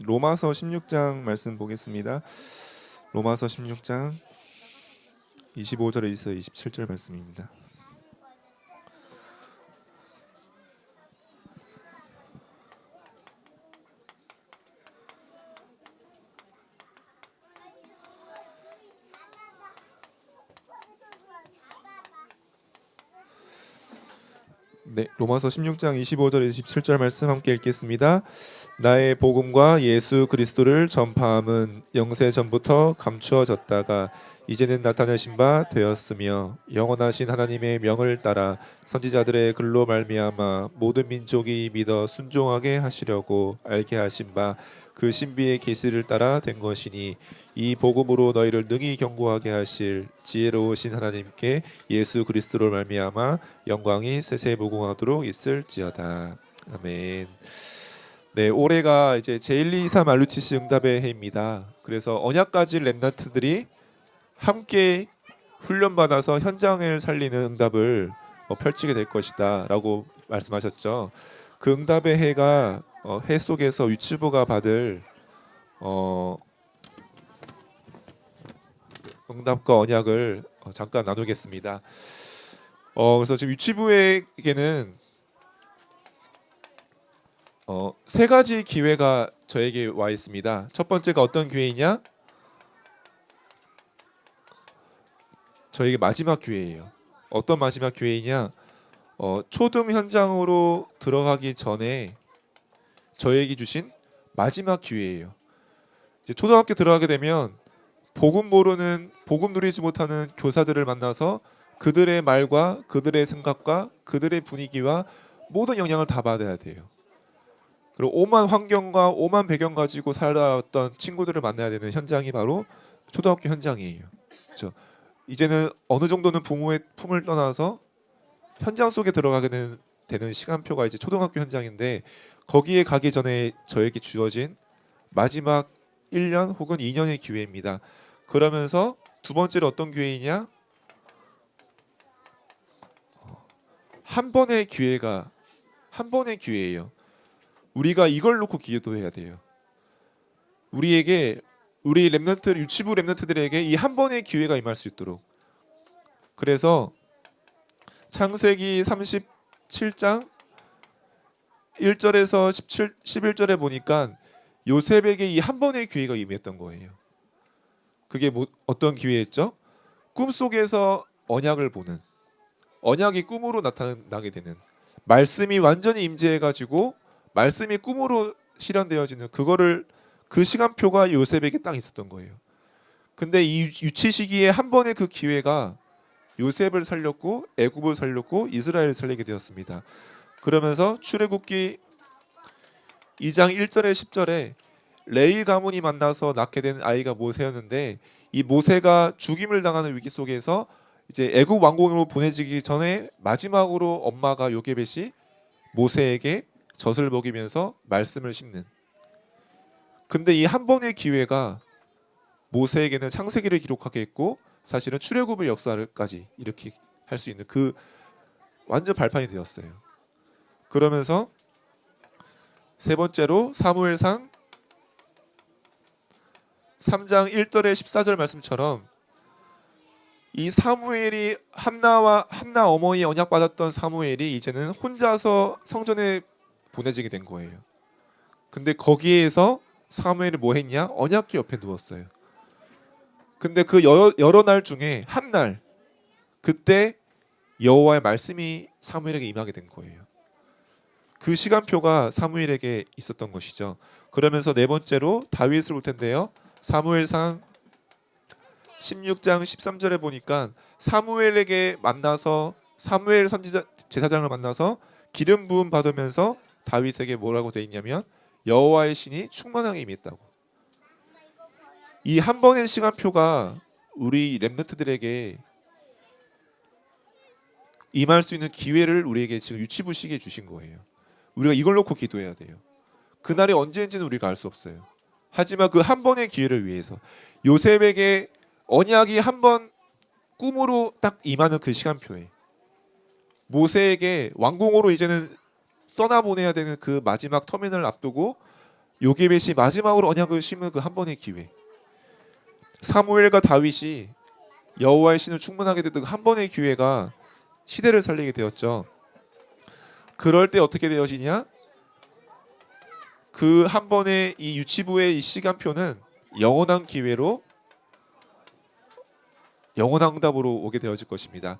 로마서 16장 말씀 보겠습니다. 로마서 16장 25절에서 27절 말씀입니다. 네, 로마서 16장 25절에서 27절 말씀 함께 읽겠습니다. 나의 복음과 예수 그리스도를 전파함은 영세 전부터 감추어졌다가 이제는 나타내신 바 되었으며 영원하신 하나님의 명을 따라 선지자들의 글로 말미암아 모든 민족이 믿어 순종하게 하시려고 알게 하신 바 그 신비의 계시를 따라 된 것이니 이 복음으로 너희를 능히 경고하게 하실 지혜로우신 하나님께 예수 그리스도로 말미암아 영광이 세세무궁하도록 있을지어다. 아멘. 네, 올해가 이제 제123 RUTC 응답의 해입니다. 그래서 언약가질 렘넌트들이 함께 훈련받아서 현장을 살리는 응답을 펼치게 될 것이다라고 말씀하셨죠. 그 응답의 해가 해 속에서 유치부가 받을 응답과 언약을 잠깐 나누겠습니다. 그래서 지금 유치부에게는 세 가지 기회가 저에게 와 있습니다. 첫 번째가 어떤 기회이냐? 저에게 마지막 기회예요. 어떤 마지막 기회이냐? 초등 현장으로 들어가기 전에 저에게 주신 마지막 기회예요. 이제 초등학교 들어가게 되면 복음 모르는, 복음 누리지 못하는 교사들을 만나서 그들의 말과 그들의 생각과 그들의 분위기와 모든 영향을 다 받아야 돼요. 그리고 오만 환경과 오만 배경 가지고 살아왔던 친구들을 만나야 되는 현장이 바로 초등학교 현장이에요. 그렇죠? 이제는 어느 정도는 부모의 품을 떠나서 현장 속에 들어가게 되는 시간표가 이제 초등학교 현장인데, 거기에 가기 전에 저에게 주어진 마지막 1년 혹은 2년의 기회입니다. 그러면서 두 번째로 어떤 기회이냐? 한 번의 기회예요. 우리가 이걸 놓고 기도해야 돼요. 우리 렘넌트, 유치부 렘넌트들에게 이 한 번의 기회가 임할 수 있도록. 그래서 창세기 37장 1절에서 11절에 보니까 요셉에게 이 한 번의 기회가 임했던 거예요. 그게 어떤 기회였죠? 꿈속에서 언약을 보는, 언약이 꿈으로 나타나게 되는, 말씀이 완전히 임재해가지고 말씀이 꿈으로 실현되어지는 그 시간표가 요셉에게 딱 있었던 거예요. 근데 이 유치 시기에 한 번의 그 기회가 요셉을 살렸고 애굽을 살렸고 이스라엘을 살리게 되었습니다. 그러면서 출애굽기 2장 1절에 10절에 레위 가문이 만나서 낳게 된 아이가 모세였는데, 이 모세가 죽임을 당하는 위기 속에서 이제 애굽 왕궁으로 보내지기 전에 마지막으로 엄마가 요게벳이 모세에게 젖을 먹이면서 말씀을 심는. 근데 이 한 번의 기회가 모세에게는 창세기를 기록하게 했고 사실은 출애굽의 역사를까지 이렇게 할 수 있는 그 완전 발판이 되었어요. 그러면서 세 번째로 사무엘상 3장 1절에 14절 말씀처럼 이 사무엘이 한나 어머니 언약 받았던 사무엘이 이제는 혼자서 성전에 보내지게 된 거예요. 근데 거기에서 사무엘이 뭐 했냐? 언약궤 옆에 누웠어요. 근데 그 여러 날 중에 한 날, 그때 여호와의 말씀이 사무엘에게 임하게 된 거예요. 그 시간표가 사무엘에게 있었던 것이죠. 그러면서 네 번째로 다윗을 볼 텐데요. 사무엘상 16장 13절에 보니까 사무엘에게 만나서, 사무엘 선지자 제사장을 만나서 기름 부음 받으면서 다윗에게 뭐라고 돼 있냐면 여호와의 신이 충만하게 임했다고. 이 한 번의 시간표가 우리 렘넌트들에게 임할 수 있는 기회를 우리에게 지금 유치부 시기에 주신 거예요. 우리가 이걸 놓고 기도해야 돼요. 그날이 언제인지는 우리가 알 수 없어요. 하지만 그 한 번의 기회를 위해서 요셉에게 언약이 한 번 꿈으로 딱 임하는 그 시간표에, 모세에게 왕궁으로 이제는 떠나보내야 되는 그 마지막 터미널을 앞두고 요게벳이 마지막으로 언약을 심은 그 한 번의 기회. 사무엘과 다윗이 여호와의 신을 충만하게 됐던 그 한 번의 기회가 시대를 살리게 되었죠. 그럴 때 어떻게 되어지냐? 그 한 번의 이 유치부의 이 시간표는 영원한 기회로 영원한 응답으로 오게 되어질 것입니다.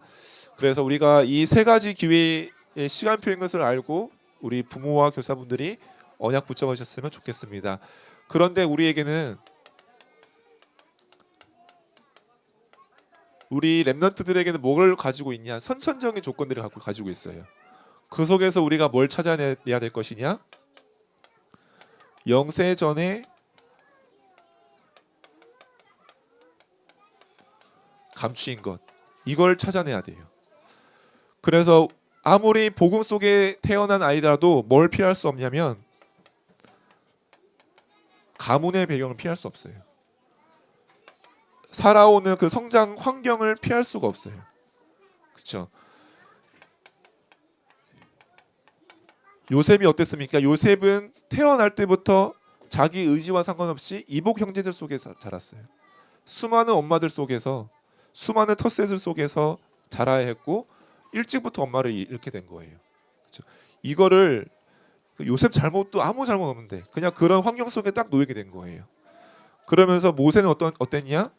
그래서 우리가 이 세 가지 기회의 시간표인 것을 알고 우리 부모와 교사분들이 언약 붙잡으셨으면 좋겠습니다. 그런데 우리에게는 우리 렘넌트들에게는 뭘 가지고 있냐? 선천적인 조건들을 가지고 있어요. 그 속에서 우리가 뭘 찾아내야 될 것이냐? 영세 전에 감추인 것, 이걸 찾아내야 돼요. 그래서 아무리 복음 속에 태어난 아이라도 뭘 피할 수 없냐면 가문의 배경을 피할 수 없어요. 살아오는 그 성장 환경을 피할 수가 없어요. 그렇죠? 요셉이 어땠습니까? 요셉은 태어날 때부터 자기 의지와 상관없이 이복 형제들 속에서 자랐어요. 수많은 엄마들 속에서, 수많은 텃세들 속에서 자라야 했고 일찍부터 엄마를 잃게 된 거예요. 그렇죠? 이거를 요셉 잘못도 아무 잘못 없는데 그냥 그런 환경 속에 딱 놓이게 된 거예요. 그러면서 모세는 어땠냐?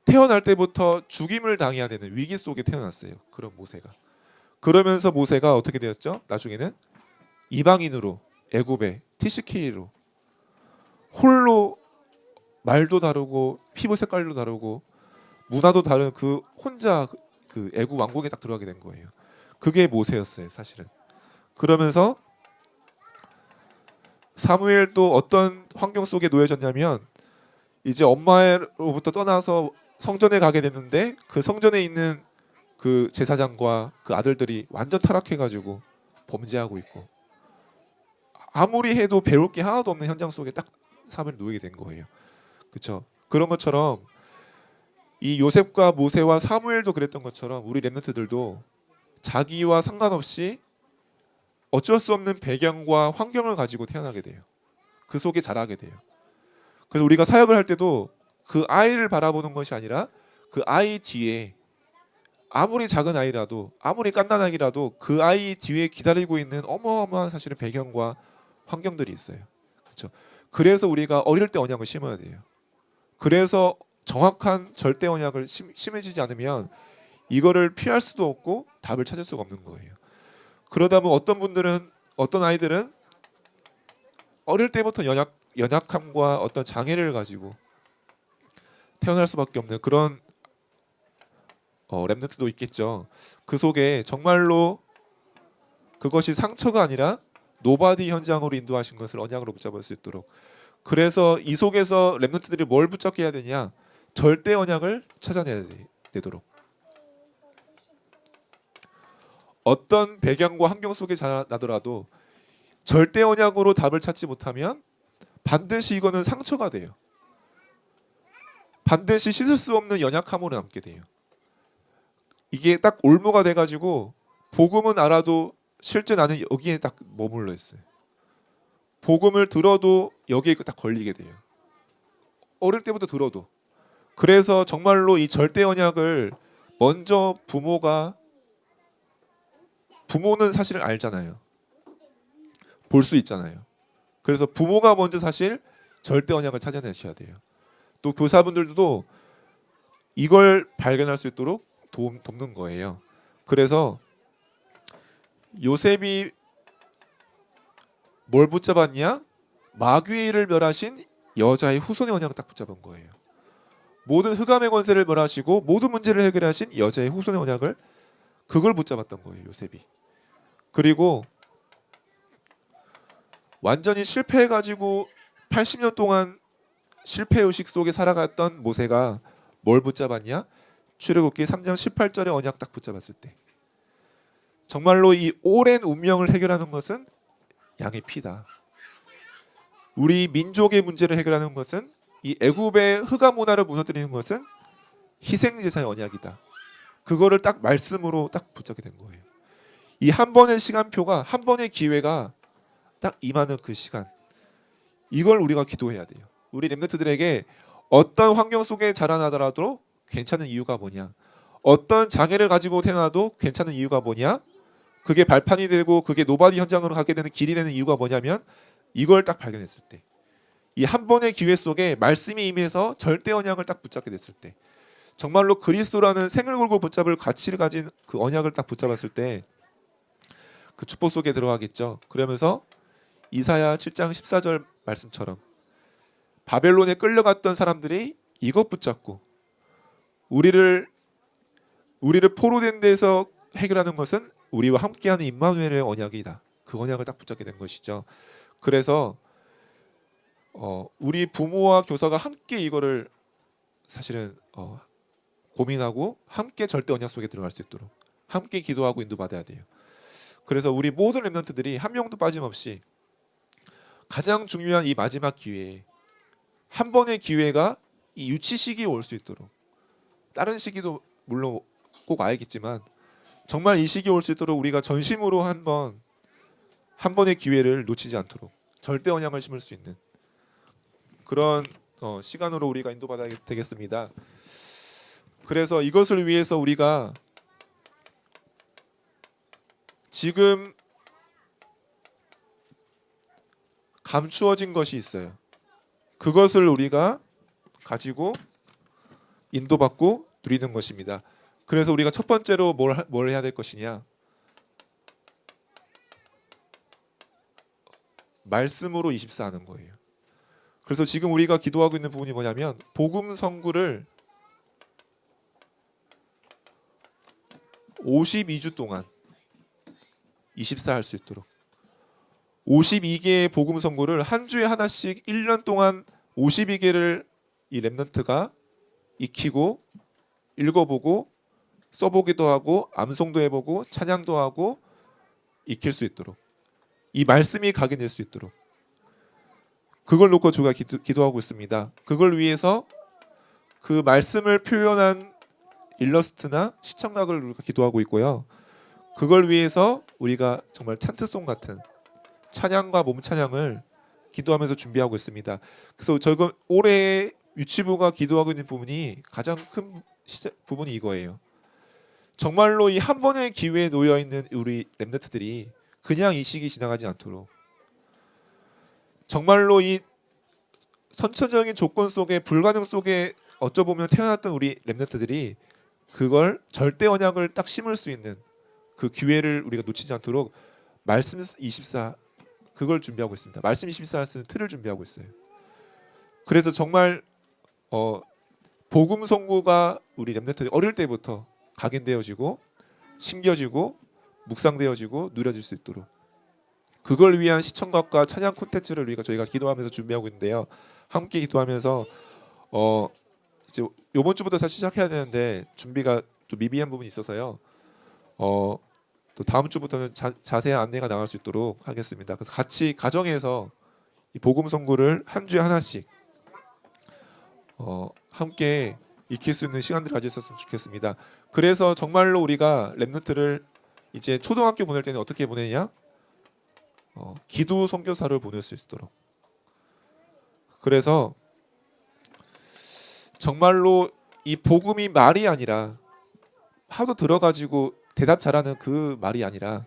태어날 때부터 죽임을 당해야 되는 위기 속에 태어났어요. 그런 모세가. 그러면서 모세가 어떻게 되었죠? 나중에는 이방인으로 애굽의 티시키로 홀로 말도 다르고 피부 색깔도 다르고 문화도 다른 그 혼자 그 애굽 왕국에 딱 들어가게 된 거예요. 그게 모세였어요, 사실은. 그러면서 사무엘도 어떤 환경 속에 놓여졌냐면 이제 엄마로부터 떠나서 성전에 가게 됐는데 그 성전에 있는 그 제사장과 그 아들들이 완전 타락해가지고 범죄하고 있고 아무리 해도 배울 게 하나도 없는 현장 속에 딱 사무엘이 놓이게 된 거예요. 그렇죠? 그런 것처럼 이 요셉과 모세와 사무엘도 그랬던 것처럼 우리 렘넌트들도 자기와 상관없이 어쩔 수 없는 배경과 환경을 가지고 태어나게 돼요. 그 속에 자라게 돼요. 그래서 우리가 사역을 할 때도 그 아이를 바라보는 것이 아니라 그 아이 뒤에 아무리 작은 아이라도 아무리 갓난아기라도 그 아이 뒤에 기다리고 있는 어마어마한 사실은 배경과 환경들이 있어요. 그렇죠? 그래서 우리가 어릴 때 언약을 심어야 돼요. 그래서 정확한 절대 언약을 심어지지 않으면 이거를 피할 수도 없고 답을 찾을 수가 없는 거예요. 그러다 보면 어떤 아이들은 어릴 때부터 연약함과 어떤 장애를 가지고 태어날 수밖에 없는 그런 렘넌트도 있겠죠. 그 속에 정말로 그것이 상처가 아니라 노바디 현장으로 인도하신 것을 언약으로 붙잡을 수 있도록. 그래서 이 속에서 렘넌트들이 뭘 붙잡게 해야 되냐? 절대 언약을 찾아내야 되도록. 어떤 배경과 환경 속에 자라나더라도 절대 언약으로 답을 찾지 못하면 반드시 이거는 상처가 돼요. 반드시 씻을 수 없는 연약함으로 남게 돼요. 이게 딱 올무가 돼가지고 복음은 알아도 실제 나는 여기에 딱 머물러 있어요. 복음을 들어도 여기에 딱 걸리게 돼요. 어릴 때부터 들어도. 그래서 정말로 이 절대 언약을 먼저 부모는 사실 알잖아요. 볼 수 있잖아요. 그래서 부모가 먼저 사실 절대 언약을 찾아내셔야 돼요. 또 교사분들도 이걸 발견할 수 있도록 돕는 거예요. 그래서 요셉이 뭘 붙잡았냐? 마귀를 멸하신 여자의 후손의 언약을 딱 붙잡은 거예요. 모든 흑암의 권세를 멸하시고 모든 문제를 해결하신 여자의 후손의 언약을 그걸 붙잡았던 거예요, 요셉이. 그리고 완전히 실패해가지고 80년 동안 실패 의식 속에 살아갔던 모세가 뭘 붙잡았냐? 출애굽기 3장 18절의 언약 딱 붙잡았을 때 정말로 이 오랜 운명을 해결하는 것은 양의 피다. 우리 민족의 문제를 해결하는 것은 이 애굽의 흑암 문화를 무너뜨리는 것은 희생 제사의 언약이다. 그거를 딱 말씀으로 딱 붙잡게 된 거예요. 이 한 번의 시간표가 한 번의 기회가 딱 임하는 그 시간. 이걸 우리가 기도해야 돼요. 우리 렘넌트들에게 어떤 환경 속에 자라나더라도 괜찮은 이유가 뭐냐? 어떤 장애를 가지고 태어나도 괜찮은 이유가 뭐냐? 그게 발판이 되고 그게 노바디 현장으로 가게 되는 길이 되는 이유가 뭐냐면 이걸 딱 발견했을 때, 이 한 번의 기회 속에 말씀이 임해서 절대 언약을 딱 붙잡게 됐을 때, 정말로 그리스도라는 생을 걸고 붙잡을 가치를 가진 그 언약을 딱 붙잡았을 때 그 축복 속에 들어가겠죠. 그러면서 이사야 7장 14절 말씀처럼 바벨론에 끌려갔던 사람들이 이것 붙잡고 우리를 포로된 데서 해결하는 것은 우리와 함께하는 임마누엘의 언약이다. 그 언약을 딱 붙잡게 된 것이죠. 그래서 우리 부모와 교사가 함께 이거를 사실은 고민하고 함께 절대 언약 속에 들어갈 수 있도록 함께 기도하고 인도받아야 돼요. 그래서 우리 모든 렘넌트들이 한 명도 빠짐없이 가장 중요한 이 마지막 기회에 한 번의 기회가 이 유치 시기에 올 수 있도록, 다른 시기도 물론 꼭 와야겠지만 정말 이 시기에 올 수 있도록 우리가 전심으로 한 번의 기회를 놓치지 않도록 절대 언약을 심을 수 있는 그런 시간으로 우리가 인도받아야 되겠습니다. 그래서 이것을 위해서 우리가 지금 감추어진 것이 있어요. 그것을 우리가 가지고 인도받고 누리는 것입니다. 그래서 우리가 첫 번째로 뭘 해야 될 것이냐? 말씀으로 24하는 거예요. 그래서 지금 우리가 기도하고 있는 부분이 뭐냐면 복음 선구를 52주 동안 24 할 수 있도록 52개의 복음 선고를 한 주에 하나씩 1년 동안 52개를 이 렘넌트가 익히고 읽어보고 써보기도 하고 암송도 해보고 찬양도 하고 익힐 수 있도록 이 말씀이 각인될 수 있도록 그걸 놓고 주가 기도하고 있습니다. 그걸 위해서 그 말씀을 표현한 일러스트나 시청각을 우리가 기도하고 있고요. 그걸 위해서 우리가 정말 찬트송 같은 찬양과 몸 찬양을 기도하면서 준비하고 있습니다. 그래서 저희가 올해 유치부가 기도하고 있는 부분이 가장 큰 부분이 이거예요. 정말로 이 한 번의 기회에 놓여 있는 우리 렘넌트들이 그냥 이 시기 지나가지 않도록 정말로 이 선천적인 조건 속에 불가능 속에 어쩌보면 태어났던 우리 렘넌트들이 그걸 절대 언약을 딱 심을 수 있는 그 기회를 우리가 놓치지 않도록 말씀 24 그걸 준비하고 있습니다. 말씀 24를 쓰는 틀을 준비하고 있어요. 그래서 정말 복음 선고가 우리 렘넌트들이 어릴 때부터 각인되어지고 심겨지고 묵상되어지고 누려질 수 있도록 그걸 위한 시청각과 찬양 콘텐츠를 저희가 기도하면서 준비하고 있는데요. 함께 기도하면서 이제 이번 주부터 다시 시작해야 되는데 준비가 좀 미비한 부분이 있어서요. 또 다음 주부터는 자세한 안내가 나갈 수 있도록 하겠습니다. 그래서 같이 가정에서 이 복음 선고를 한 주에 하나씩 함께 익힐 수 있는 시간들을 가졌으면 좋겠습니다. 그래서 정말로 우리가 렘넌트를 이제 초등학교 보낼 때는 어떻게 보내냐? 기도 선교사를 보낼 수 있도록. 그래서 정말로 이 복음이 말이 아니라 하도 들어가지고 대답 잘하는 그 말이 아니라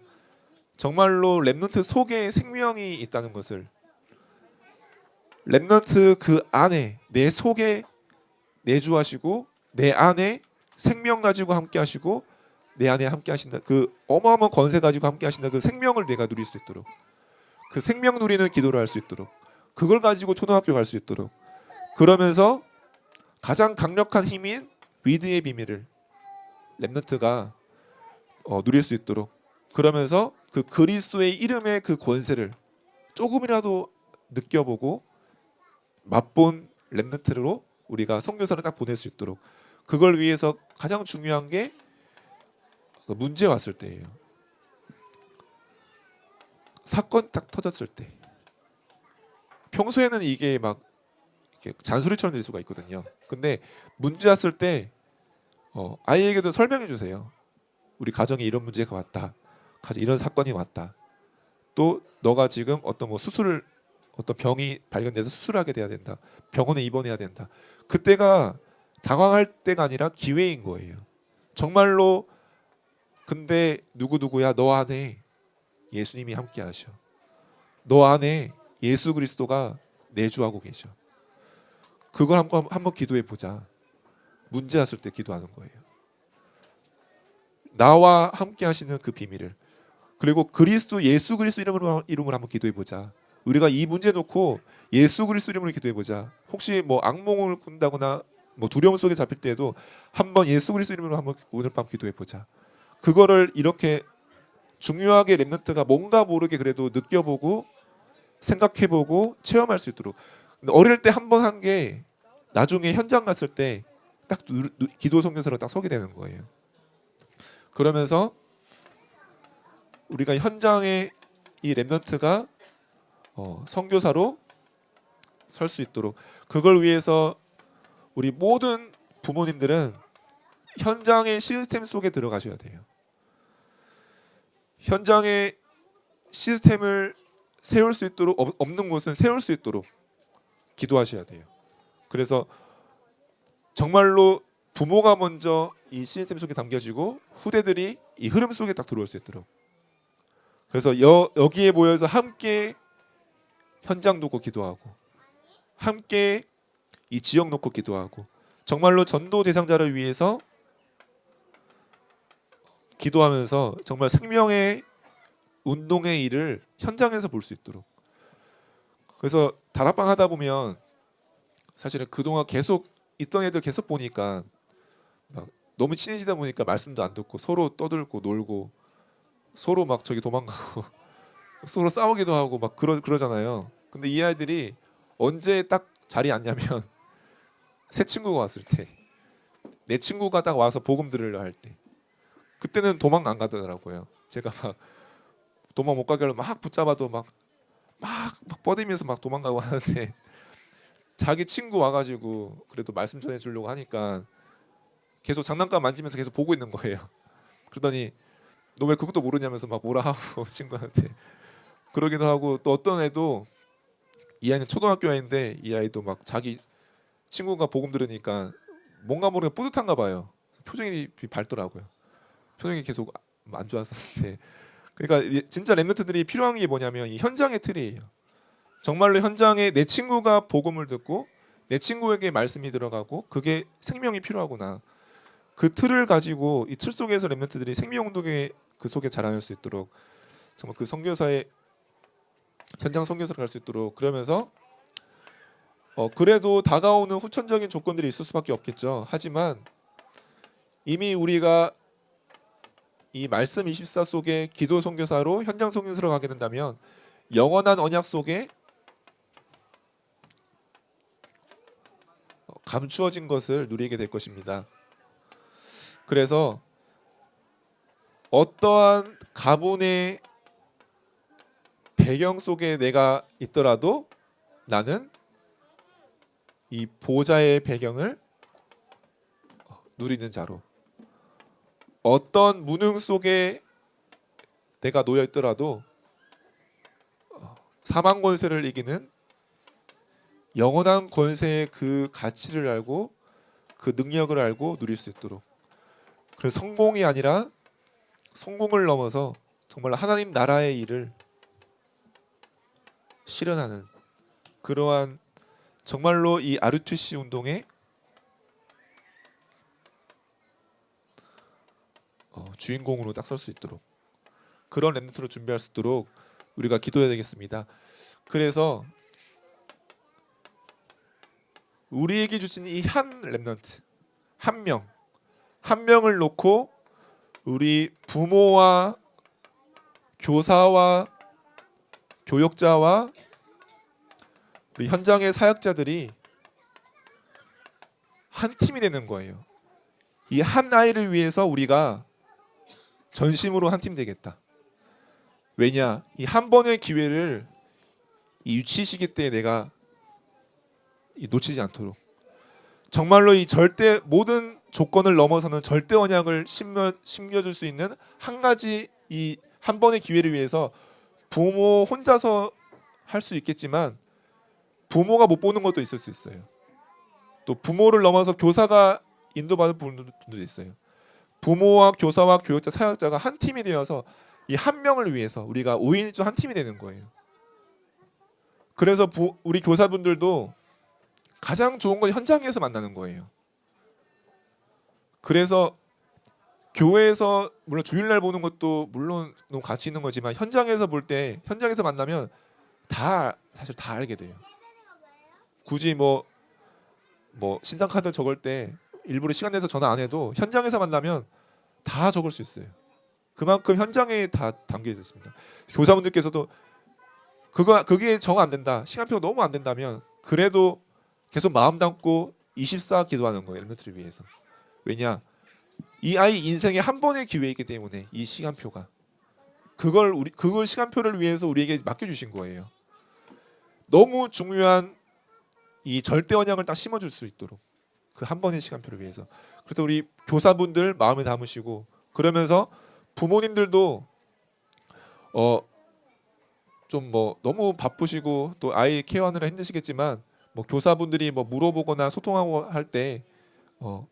정말로 렘넌트 속에 생명이 있다는 것을 렘넌트 그 안에 내 속에 내주하시고 내 안에 생명 가지고 함께 하시고 내 안에 함께 하신다 그 어마어마한 권세 가지고 함께 하신다 그 생명을 내가 누릴 수 있도록 그 생명 누리는 기도를 할 수 있도록 그걸 가지고 초등학교 갈 수 있도록 그러면서 가장 강력한 힘인 위드의 비밀을 렘넌트가 누릴 수 있도록 그러면서 그 그리스도의 이름의 그 권세를 조금이라도 느껴보고 맛본 렘넌트로 우리가 선교사를 딱 보낼 수 있도록 그걸 위해서 가장 중요한 게 문제 왔을 때예요. 사건 딱 터졌을 때 평소에는 이게 막 이렇게 잔소리처럼 될 수가 있거든요. 근데 문제 왔을 때 아이에게도 설명해 주세요. 우리 가정에 이런 문제가 왔다. 이런 사건이 왔다. 또 너가 지금 어떤 뭐 수술을 어떤 병이 발견돼서 수술하게 돼야 된다. 병원에 입원해야 된다. 그때가 당황할 때가 아니라 기회인 거예요. 정말로 근데 누구누구야 너 안에 예수님이 함께 하셔. 너 안에 예수 그리스도가 내주하고 계셔. 그걸 한번 기도해 보자. 문제 왔을 때 기도하는 거예요. 나와 함께 하시는 그 비밀을. 그리고 예수 그리스도 이름으로 한번 기도해 보자. 우리가 이 문제 놓고 예수 그리스도 이름으로 기도해 보자. 혹시 뭐 악몽을 꾼다거나 뭐 두려움 속에 잡힐 때에도 한번 예수 그리스도 이름으로 한번 오늘 밤 기도해 보자. 그거를 이렇게 중요하게 렘넌트가 뭔가 모르게 그래도 느껴보고 생각해보고 체험할 수 있도록. 근데 어릴 때 한 번 한 게 나중에 현장 갔을 때 딱 기도 성경서로 딱 서게 되는 거예요. 그러면서 우리가 현장에 이 렘넌트가 선교사로 설 수 있도록, 그걸 위해서 우리 모든 부모님들은 현장의 시스템 속에 들어가셔야 돼요. 현장의 시스템을 세울 수 있도록, 없는 곳은 세울 수 있도록 기도하셔야 돼요. 그래서 정말로 부모가 먼저 이 시스템 속에 담겨지고 후대들이 이 흐름 속에 딱 들어올 수 있도록. 그래서 여기에 모여서 함께 현장 놓고 기도하고, 함께 이 지역 놓고 기도하고, 정말로 전도 대상자를 위해서 기도하면서 정말 생명의 운동의 일을 현장에서 볼 수 있도록. 그래서 다락방 하다 보면 사실은 그동안 계속 있던 애들 계속 보니까 막 너무 친해지다 보니까 말씀도 안 듣고 서로 떠들고 놀고 서로 막 저기 도망가고 서로 싸우기도 하고 막 그러잖아요. 근데 이 아이들이 언제 딱 자리에 앉냐면 새 친구가 왔을 때, 내 친구가 딱 와서 복음 들으려 할 때, 그때는 도망 안 가더라고요. 제가 막 도망 못 가게 하려고 막 붙잡아도 막 뻗으면서 막 도망가고 하는데 자기 친구 와가지고 그래도 말씀 전해주려고 하니까 계속 장난감 만지면서 계속 보고 있는 거예요. 그러더니 너 왜 그것도 모르냐면서 막 뭐라 하고 친구한테 그러기도 하고, 또 어떤 애도, 이 아이는 초등학교 아이인데 이 아이도 막 자기 친구가 복음 들으니까 뭔가 모르게 뿌듯한가 봐요. 표정이 밝더라고요. 표정이 계속 안 좋았었는데, 그러니까 진짜 렘넌트들이 필요한 게 뭐냐면 이 현장의 틀이에요. 정말로 현장에 내 친구가 복음을 듣고 내 친구에게 말씀이 들어가고 그게 생명이 필요하구나. 그 틀을 가지고 이 틀 속에서 렘넌트들이 생명 운동에 그 속에 자라날 수 있도록, 정말 그 선교사의 현장 선교사를 갈 수 있도록. 그러면서 그래도 다가오는 후천적인 조건들이 있을 수밖에 없겠죠. 하지만 이미 우리가 이 말씀 24 속에 기도 선교사로 현장 선교사로 가게 된다면 영원한 언약 속에 감추어진 것을 누리게 될 것입니다. 그래서 어떠한 가문의 배경 속에 내가 있더라도 나는 이 보좌의 배경을 누리는 자로, 어떤 무능 속에 내가 놓여 있더라도 사망 권세를 이기는 영원한 권세의 그 가치를 알고 그 능력을 알고 누릴 수 있도록. 그래서 성공이 아니라 성공을 넘어서 정말 하나님 나라의 일을 실현하는 그러한, 정말로 이 RUTC 운동의 주인공으로 딱 설 수 있도록, 그런 렘넌트로 준비할 수 있도록 우리가 기도해야 되겠습니다. 그래서 우리에게 주신 이 한 렘넌트 한 명을 놓고 우리 부모와 교사와 교역자와 우리 현장의 사역자들이 한 팀이 되는 거예요. 이 한 아이를 위해서 우리가 전심으로 한 팀 되겠다. 왜냐? 이 한 번의 기회를 이 유치 시기 때 내가 놓치지 않도록, 정말로 이 절대 모든 조건을 넘어서는 절대 언약을 심겨줄 수 있는 한 가지, 이 한 번의 기회를 위해서 부모 혼자서 할 수 있겠지만 부모가 못 보는 것도 있을 수 있어요. 또 부모를 넘어서 교사가 인도받는 분들도 있어요. 부모와 교사와 교육자, 사역자가 한 팀이 되어서 이 한 명을 위해서 우리가 5인조 한 팀이 되는 거예요. 그래서 우리 교사분들도 가장 좋은 건 현장에서 만나는 거예요. 그래서 교회에서 물론 주일날 보는 것도 물론 너무 가치 있는 거지만 현장에서 볼 때 현장에서 만나면 사실 다 알게 돼요. 굳이 뭐 신상 카드 적을 때 일부러 시간 내서 전화 안 해도 현장에서 만나면 다 적을 수 있어요. 그만큼 현장에 다 담겨 있습니다. 교사분들께서도 그게 정 안 된다. 시간표가 너무 안 된다면 그래도 계속 마음 담고 24 기도하는 거예요. 엘리멘트를 위해서. 왜냐? 이 아이 인생에 한 번의 기회이기 때문에 이 시간표가 그걸 시간표를 위해서 우리에게 맡겨 주신 거예요. 너무 중요한 이 절대 언약을 딱 심어 줄 수 있도록 그 한 번의 시간표를 위해서. 그래서 우리 교사분들 마음에 담으시고 그러면서 부모님들도 좀 너무 바쁘시고 또 아이 케어하느라 힘드시겠지만 교사분들이 물어보거나 소통하고 할 때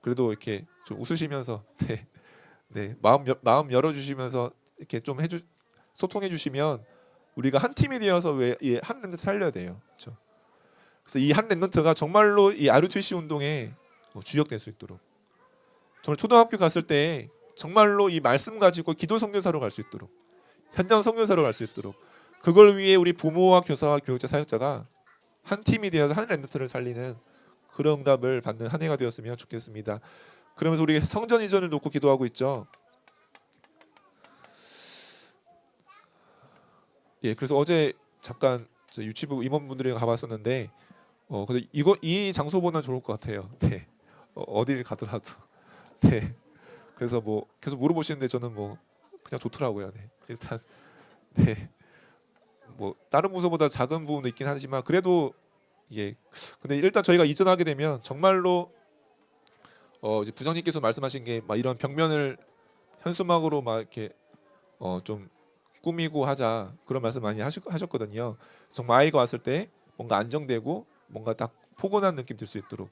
그래도 이렇게 좀 웃으시면서 네, 마음 열어주시면서 이렇게 좀 소통해 주시면 우리가 한 팀이 되어서 한 랩런트 살려야 돼요. 그렇죠? 그래서 이 한 랩런트가 정말로 이 RUTC 운동에 주역될 수 있도록 정말 초등학교 갔을 때 정말로 이 말씀 가지고 기도 선교사로 갈 수 있도록 현장 선교사로 갈 수 있도록 그걸 위해 우리 부모와 교사와 교육자 사역자가 한 팀이 되어서 한 랩런트를 살리는 그런 응답을 받는 한 해가 되었으면 좋겠습니다. 그러면서 우리 성전 이전을 놓고 기도하고 있죠. 예, 그래서 어제 잠깐 유치부 임원분들이랑 가봤었는데, 근데 이 장소보다 좋을 것 같아요. 네, 어딜 가더라도. 네, 그래서 계속 물어보시는데 저는 그냥 좋더라고요. 네, 일단 네, 다른 부서보다 작은 부분도 있긴 하지만 그래도 예, 근데 일단 저희가 이전하게 되면 정말로 이제 부장님께서 말씀하신 게 막 이런 벽면을 현수막으로 막 이렇게 좀 꾸미고 하자 그런 말씀 많이 하셨거든요. 정말 아이가 왔을 때 뭔가 안정되고 뭔가 딱 포근한 느낌 들 수 있도록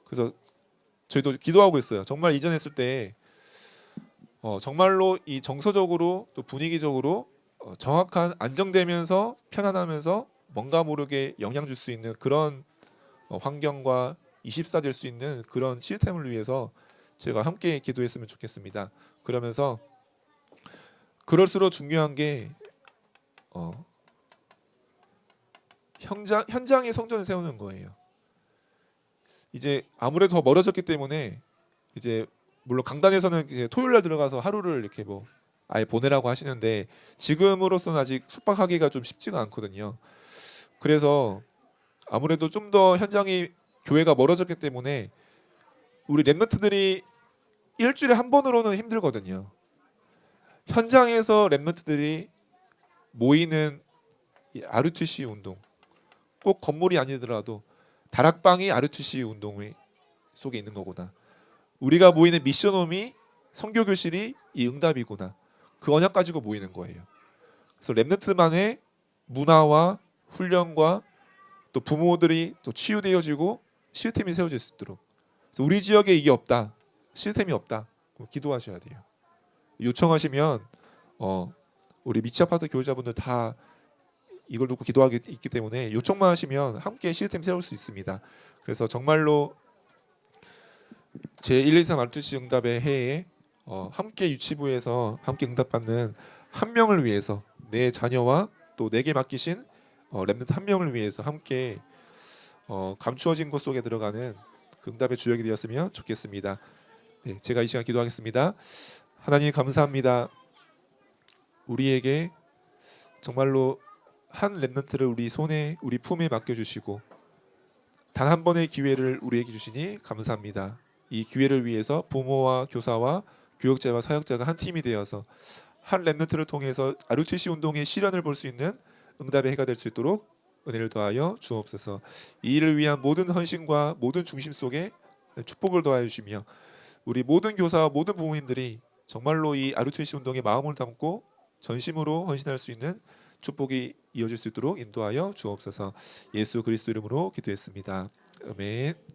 그래서 저희도 기도하고 있어요. 정말 이전했을 때 정말로 이 정서적으로 또 분위기적으로 정확한 안정되면서 편안하면서 뭔가 모르게 영향 줄 수 있는 그런 환경과 24 될 수 있는 그런 시스템을 위해서 저희가 함께 기도했으면 좋겠습니다. 그러면서 그럴수록 중요한 게 현장에 성전을 세우는 거예요. 이제 아무래도 더 멀어졌기 때문에 이제 물론 강단에서는 이제 토요일 날 들어가서 하루를 이렇게 아예 보내라고 하시는데 지금으로서는 아직 숙박하기가 좀 쉽지가 않거든요. 그래서 아무래도 좀 더 현장이 교회가 멀어졌기 때문에 우리 랩런트들이 일주일에 한 번으로는 힘들거든요. 현장에서 랩런트들이 모이는 이 RUTC 운동 꼭 건물이 아니더라도 다락방이 RUTC 운동 속에 있는 거구나. 우리가 모이는 미션홈이 선교교실이 이 응답이구나. 그 언약 가지고 모이는 거예요. 그래서 랩런트만의 문화와 훈련과 또 부모들이 또 치유되어지고 시스템이 세워질 수 있도록. 그래서 우리 지역에 이게 없다. 시스템이 없다. 그럼 기도하셔야 돼요. 요청하시면 우리 미치 아파트 교회자분들 다 이걸 놓고 기도하기 있기 때문에 요청만 하시면 함께 시스템 세울 수 있습니다. 그래서 정말로 제 1, 2, 3 RUTC 응답의 해에 함께 유치부에서 함께 응답받는 한 명을 위해서 내 자녀와 또 내게 맡기신 랩런트 한 명을 위해서 함께 감추어진 것 속에 들어가는 그 응답의 주역이 되었으면 좋겠습니다. 네, 제가 이 시간 기도하겠습니다. 하나님 감사합니다. 우리에게 정말로 한 랩런트를 우리 손에 우리 품에 맡겨주시고 단 한 번의 기회를 우리에게 주시니 감사합니다. 이 기회를 위해서 부모와 교사와 교육자와 사역자가 한 팀이 되어서 한 랩런트를 통해서 RUTC 운동의 실현을 볼 수 있는 응답의 해가 될 수 있도록 은혜를 더하여 주옵소서. 이 일을 위한 모든 헌신과 모든 중심 속에 축복을 더하여 주시며 우리 모든 교사와 모든 부모님들이 정말로 이 RUTC 운동에 마음을 담고 전심으로 헌신할 수 있는 축복이 이어질 수 있도록 인도하여 주옵소서. 예수 그리스도 이름으로 기도했습니다. 아멘.